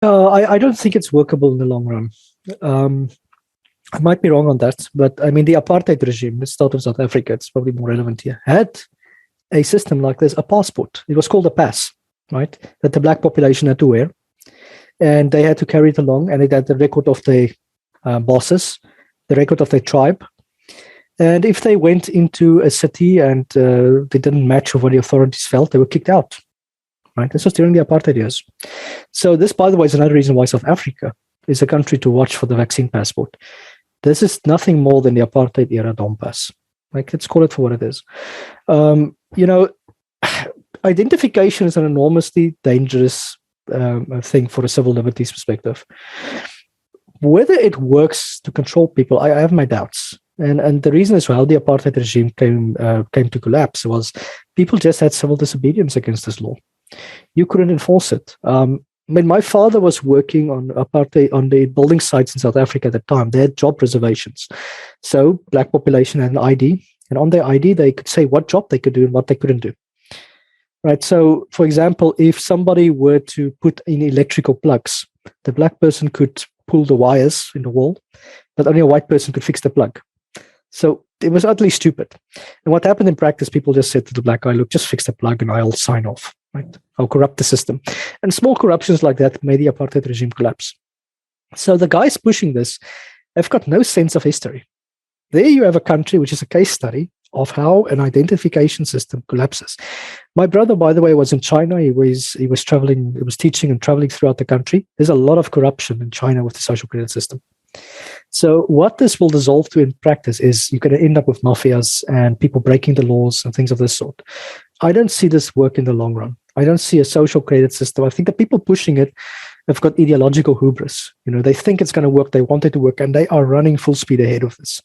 I don't think it's workable in the long run. I might be wrong on that, but I mean, the apartheid regime, let's start with South Africa, it's probably more relevant here, had a system like this, a passport. It was called a pass, right? That the black population had to wear. And they had to carry it along, and it had the record of their bosses, the record of their tribe. And if they went into a city and they didn't match with what the authorities felt, they were kicked out. Right? This was during the apartheid years. So this, by the way, is another reason why South Africa is a country to watch for the vaccine passport. This is nothing more than the apartheid era Dom pass. Like, let's call it for what it is. Identification is an enormously dangerous thing for a civil liberties perspective. Whether it works to control people, I have my doubts. And the reason as well the apartheid regime came to collapse was people just had civil disobedience against this law. You couldn't enforce it. When my father was working on apartheid on the building sites in South Africa at the time, they had job reservations. So black population had an ID, and on their ID they could say what job they could do and what they couldn't do. Right. So, for example, if somebody were to put in electrical plugs, the black person could pull the wires in the wall, but only a white person could fix the plug. So it was utterly stupid. And what happened in practice, people just said to the black guy, look, just fix the plug and I'll sign off. Right? I'll corrupt the system. And small corruptions like that made the apartheid regime collapse. So the guys pushing this have got no sense of history. There you have a country which is a case study of how an identification system collapses. My brother, by the way, was in China. He was traveling, he was teaching and traveling throughout the country. There's a lot of corruption in China with the social credit system. So what this will dissolve to in practice is you're going to end up with mafias and people breaking the laws and things of this sort. I don't see this work in the long run. I don't see a social credit system. I think the people pushing it have got ideological hubris. They think it's going to work. They want it to work, and they are running full speed ahead of this.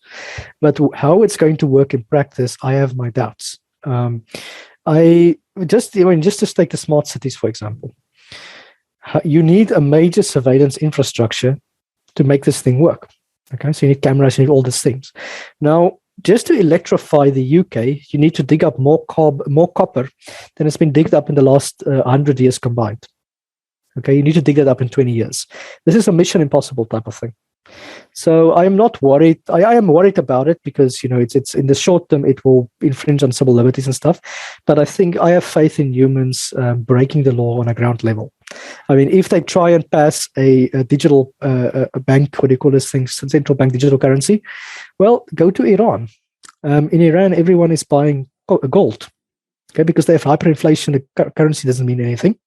But how it's going to work in practice, I have my doubts. Just to take the smart cities, for example, you need a major surveillance infrastructure to make this thing work. Okay, so you need cameras, you need all these things. Now, just to electrify the UK, you need to dig up more copper than has been digged up in the last 100 years combined. Okay, you need to dig that up in 20 years. This is a mission impossible type of thing. So I am not worried. I am worried about it because it's in the short term it will infringe on civil liberties and stuff. But I think I have faith in humans breaking the law on a ground level. I mean, if they try and pass a digital bank, what do you call this thing, central bank digital currency, well, go to Iran. In Iran, everyone is buying gold, okay, because they have hyperinflation. The currency doesn't mean anything.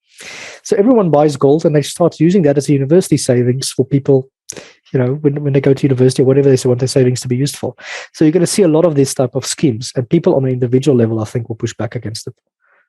So everyone buys gold, and they start using that as a university savings for people, when they go to university or whatever they want their savings to be used for. So you're going to see a lot of these type of schemes, and people on an individual level, I think, will push back against it.